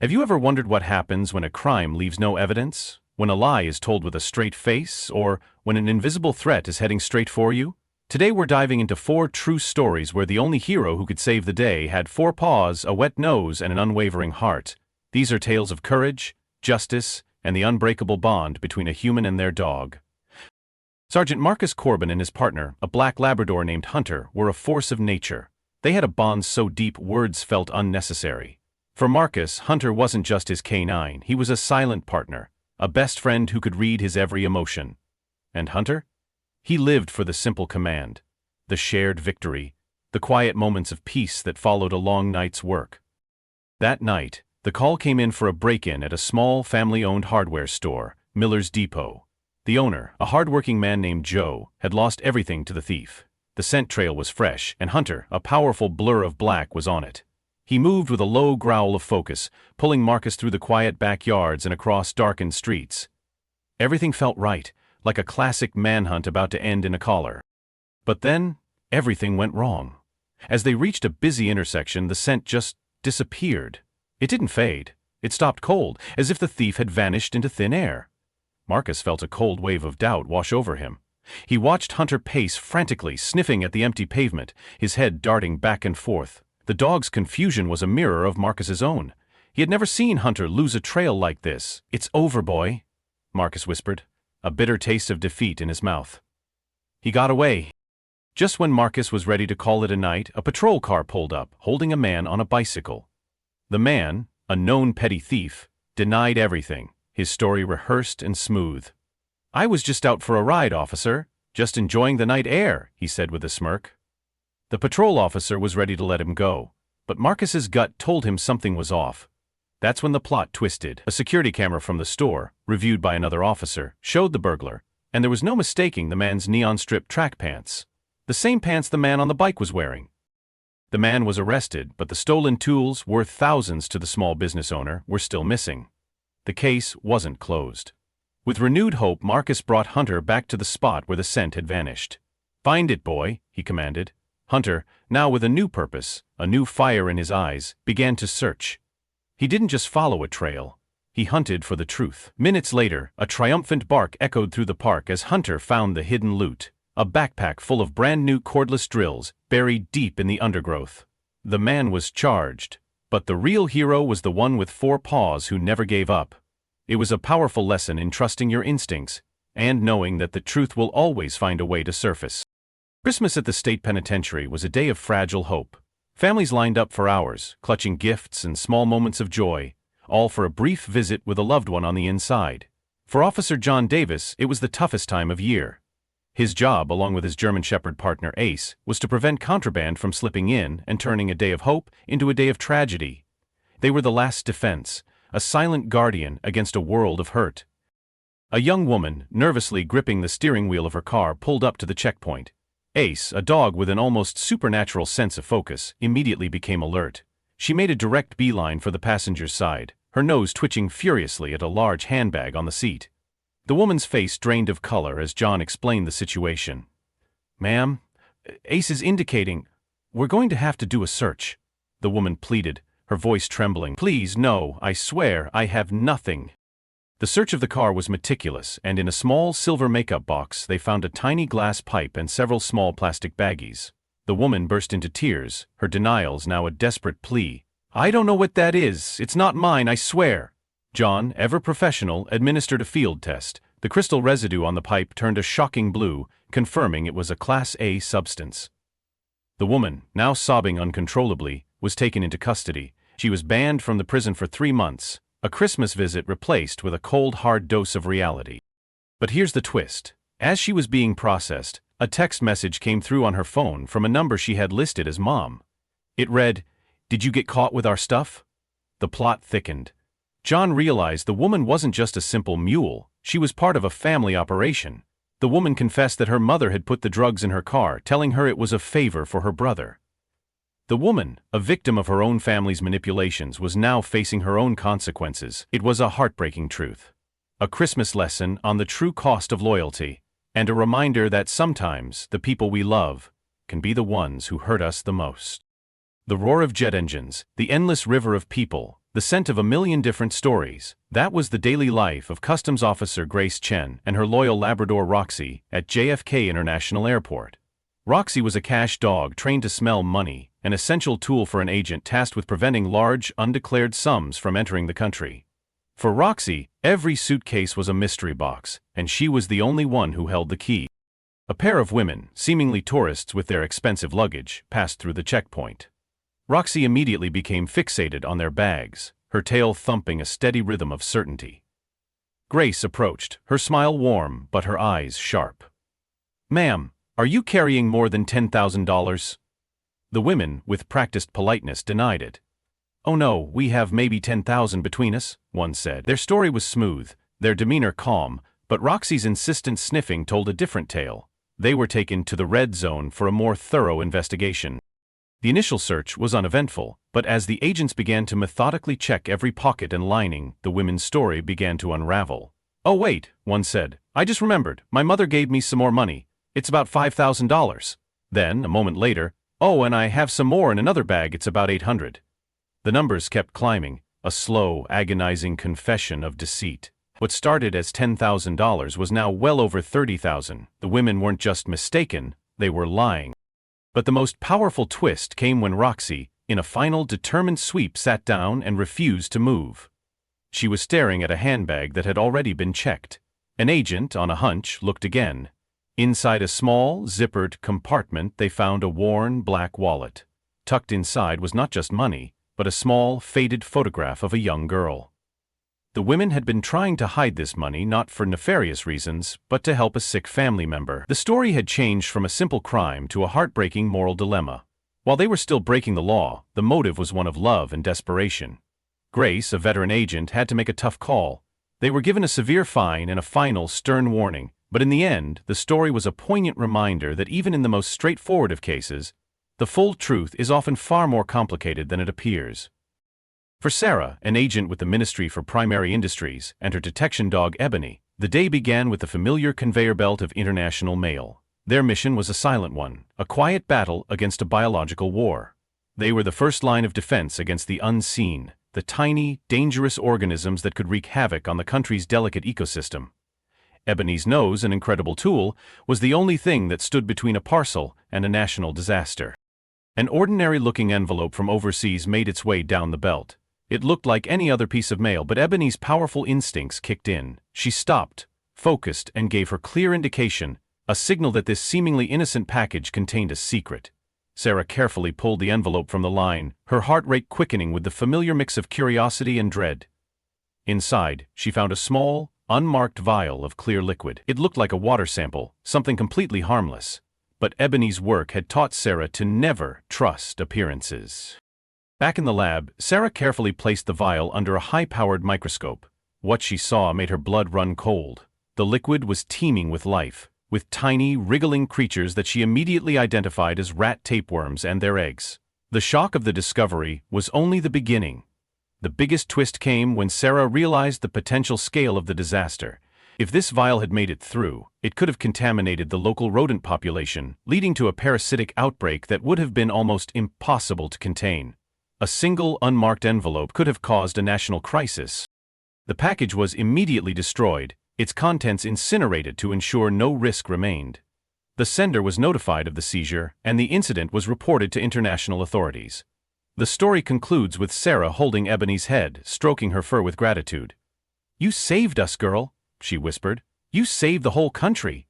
Have you ever wondered what happens when a crime leaves no evidence? When a lie is told with a straight face, or when an invisible threat is heading straight for you? Today we're diving into 4 true stories where the only hero who could save the day had 4 paws, a wet nose, and an unwavering heart. These are tales of courage, justice, and the unbreakable bond between a human and their dog. Sergeant Marcus Corbin and his partner, a black Labrador named Hunter, were a force of nature. They had a bond so deep words felt unnecessary. For Marcus, Hunter wasn't just his canine, he was a silent partner, a best friend who could read his every emotion. And Hunter? He lived for the simple command, the shared victory, the quiet moments of peace that followed a long night's work. That night, the call came in for a break-in at a small family-owned hardware store, Miller's Depot. The owner, a hard-working man named Joe, had lost everything to the thief. The scent trail was fresh, and Hunter, a powerful blur of black, was on it. He moved with a low growl of focus, pulling Marcus through the quiet backyards and across darkened streets. Everything felt right, like a classic manhunt about to end in a collar. But then, everything went wrong. As they reached a busy intersection, the scent just disappeared. It didn't fade. It stopped cold, as if the thief had vanished into thin air. Marcus felt a cold wave of doubt wash over him. He watched Hunter pace frantically, sniffing at the empty pavement, his head darting back and forth. The dog's confusion was a mirror of Marcus's own. He had never seen Hunter lose a trail like this. "It's over, boy," Marcus whispered, a bitter taste of defeat in his mouth. He got away. Just when Marcus was ready to call it a night, a patrol car pulled up, holding a man on a bicycle. The man, a known petty thief, denied everything, his story rehearsed and smooth. "I was just out for a ride, officer, just enjoying the night air," he said with a smirk. The patrol officer was ready to let him go, but Marcus's gut told him something was off. That's when the plot twisted. A security camera from the store, reviewed by another officer, showed the burglar, and there was no mistaking the man's neon-strip track pants. The same pants the man on the bike was wearing. The man was arrested, but the stolen tools, worth thousands to the small business owner, were still missing. The case wasn't closed. With renewed hope, Marcus brought Hunter back to the spot where the scent had vanished. "Find it, boy," he commanded. Hunter, now with a new purpose, a new fire in his eyes, began to search. He didn't just follow a trail. He hunted for the truth. Minutes later, a triumphant bark echoed through the park as Hunter found the hidden loot, a backpack full of brand-new cordless drills buried deep in the undergrowth. The man was charged, but the real hero was the one with 4 paws who never gave up. It was a powerful lesson in trusting your instincts and knowing that the truth will always find a way to surface. Christmas at the state penitentiary was a day of fragile hope. Families lined up for hours, clutching gifts and small moments of joy, all for a brief visit with a loved one on the inside. For Officer John Davis, it was the toughest time of year. His job, along with his German Shepherd partner Ace, was to prevent contraband from slipping in and turning a day of hope into a day of tragedy. They were the last defense, a silent guardian against a world of hurt. A young woman, nervously gripping the steering wheel of her car, pulled up to the checkpoint. Ace, a dog with an almost supernatural sense of focus, immediately became alert. She made a direct beeline for the passenger's side, her nose twitching furiously at a large handbag on the seat. The woman's face drained of color as John explained the situation. "Ma'am, Ace is indicating we're going to have to do a search," the woman pleaded, her voice trembling. "Please, no, I swear I have nothing." The search of the car was meticulous, and in a small silver makeup box they found a tiny glass pipe and several small plastic baggies. The woman burst into tears, her denials now a desperate plea. "I don't know what that is. It's not mine, I swear." John, ever professional, administered a field test. The crystal residue on the pipe turned a shocking blue, confirming it was a Class A substance. The woman, now sobbing uncontrollably, was taken into custody. She was banned from the prison for 3 months. A Christmas visit replaced with a cold, hard dose of reality. But here's the twist. As she was being processed, a text message came through on her phone from a number she had listed as mom. It read, "Did you get caught with our stuff?" The plot thickened. John realized the woman wasn't just a simple mule, she was part of a family operation. The woman confessed that her mother had put the drugs in her car, telling her it was a favor for her brother. The woman, a victim of her own family's manipulations, was now facing her own consequences. It was a heartbreaking truth. A Christmas lesson on the true cost of loyalty, and a reminder that sometimes the people we love can be the ones who hurt us the most. The roar of jet engines, the endless river of people, the scent of a million different stories. That was the daily life of Customs Officer Grace Chen and her loyal Labrador Roxy at JFK International Airport. Roxy was a cash dog trained to smell money, an essential tool for an agent tasked with preventing large, undeclared sums from entering the country. For Roxy, every suitcase was a mystery box, and she was the only one who held the key. A pair of women, seemingly tourists with their expensive luggage, passed through the checkpoint. Roxy immediately became fixated on their bags, her tail thumping a steady rhythm of certainty. Grace approached, her smile warm but her eyes sharp. "Ma'am, are you carrying more than $10,000? The women, with practiced politeness, denied it. "Oh no, we have maybe 10,000 between us," one said. Their story was smooth, their demeanor calm, but Roxy's insistent sniffing told a different tale. They were taken to the red zone for a more thorough investigation. The initial search was uneventful, but as the agents began to methodically check every pocket and lining, the women's story began to unravel. "Oh wait," one said, "I just remembered, my mother gave me some more money. It's about $5,000. Then, a moment later, "Oh, and I have some more in another bag, it's about 800. The numbers kept climbing, a slow, agonizing confession of deceit. What started as $10,000 was now well over 30,000. The women weren't just mistaken, they were lying. But the most powerful twist came when Roxy, in a final determined sweep, sat down and refused to move. She was staring at a handbag that had already been checked. An agent, on a hunch, looked again. Inside a small, zippered compartment they found a worn, black wallet. Tucked inside was not just money, but a small, faded photograph of a young girl. The women had been trying to hide this money not for nefarious reasons, but to help a sick family member. The story had changed from a simple crime to a heartbreaking moral dilemma. While they were still breaking the law, the motive was one of love and desperation. Grace, a veteran agent, had to make a tough call. They were given a severe fine and a final, stern warning, but in the end, the story was a poignant reminder that even in the most straightforward of cases, the full truth is often far more complicated than it appears. For Sarah, an agent with the Ministry for Primary Industries, and her detection dog Ebony, the day began with the familiar conveyor belt of international mail. Their mission was a silent one, a quiet battle against a biological war. They were the first line of defense against the unseen, the tiny, dangerous organisms that could wreak havoc on the country's delicate ecosystem. Ebony's nose, an incredible tool, was the only thing that stood between a parcel and a national disaster. An ordinary-looking envelope from overseas made its way down the belt. It looked like any other piece of mail, but Ebony's powerful instincts kicked in. She stopped, focused, and gave her clear indication, a signal that this seemingly innocent package contained a secret. Sarah carefully pulled the envelope from the line, her heart rate quickening with the familiar mix of curiosity and dread. Inside, she found a small, unmarked vial of clear liquid. It looked like a water sample, something completely harmless. But Ebony's work had taught Sarah to never trust appearances. Back in the lab, Sarah carefully placed the vial under a high-powered microscope. What she saw made her blood run cold. The liquid was teeming with life, with tiny, wriggling creatures that she immediately identified as rat tapeworms and their eggs. The shock of the discovery was only the beginning. The biggest twist came when Sarah realized the potential scale of the disaster. If this vial had made it through, it could have contaminated the local rodent population, leading to a parasitic outbreak that would have been almost impossible to contain. A single unmarked envelope could have caused a national crisis. The package was immediately destroyed, its contents incinerated to ensure no risk remained. The sender was notified of the seizure, and the incident was reported to international authorities. The story concludes with Sarah holding Ebony's head, stroking her fur with gratitude. "You saved us, girl," she whispered. "You saved the whole country."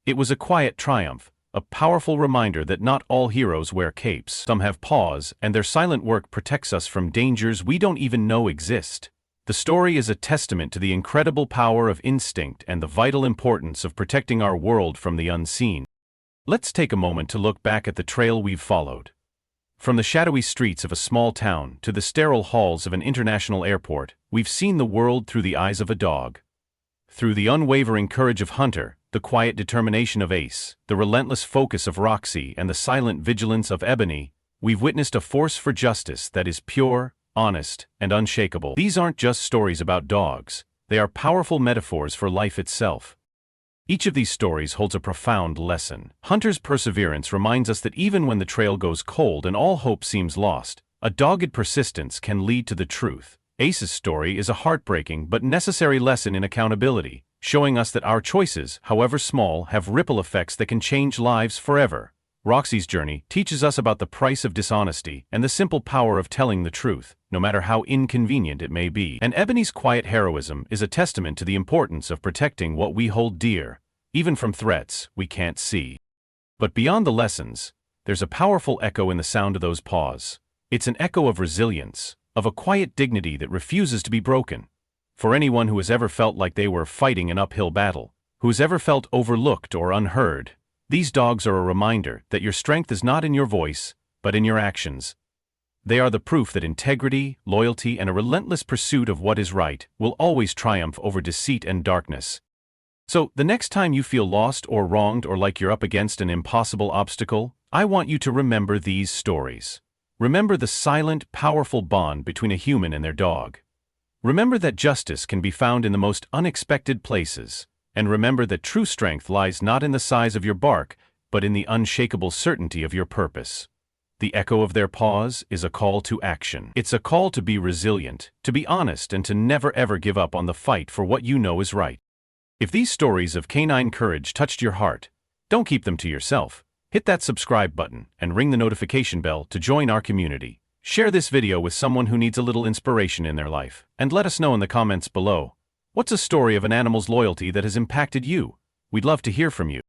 It was a quiet triumph, a powerful reminder that not all heroes wear capes. Some have paws, and their silent work protects us from dangers we don't even know exist. The story is a testament to the incredible power of instinct and the vital importance of protecting our world from the unseen. Let's take a moment to look back at the trail we've followed. From the shadowy streets of a small town to the sterile halls of an international airport, we've seen the world through the eyes of a dog. Through the unwavering courage of Hunter, the quiet determination of Ace, the relentless focus of Roxy, and the silent vigilance of Ebony, we've witnessed a force for justice that is pure, honest, and unshakable. These aren't just stories about dogs, they are powerful metaphors for life itself. Each of these stories holds a profound lesson. Hunter's perseverance reminds us that even when the trail goes cold and all hope seems lost, a dogged persistence can lead to the truth. Ace's story is a heartbreaking but necessary lesson in accountability, showing us that our choices, however small, have ripple effects that can change lives forever. Roxy's journey teaches us about the price of dishonesty and the simple power of telling the truth, no matter how inconvenient it may be. And Ebony's quiet heroism is a testament to the importance of protecting what we hold dear, even from threats we can't see. But beyond the lessons, there's a powerful echo in the sound of those paws. It's an echo of resilience, of a quiet dignity that refuses to be broken. For anyone who has ever felt like they were fighting an uphill battle, who has ever felt overlooked or unheard, these dogs are a reminder that your strength is not in your voice, but in your actions. They are the proof that integrity, loyalty, and a relentless pursuit of what is right will always triumph over deceit and darkness. So, the next time you feel lost or wronged or like you're up against an impossible obstacle, I want you to remember these stories. Remember the silent, powerful bond between a human and their dog. Remember that justice can be found in the most unexpected places. And remember that true strength lies not in the size of your bark, but in the unshakable certainty of your purpose. The echo of their paws is a call to action. It's a call to be resilient, to be honest, and to never ever give up on the fight for what you know is right. If these stories of canine courage touched your heart, don't keep them to yourself. Hit that subscribe button and ring the notification bell to join our community. Share this video with someone who needs a little inspiration in their life, and let us know in the comments below. What's a story of an animal's loyalty that has impacted you? We'd love to hear from you.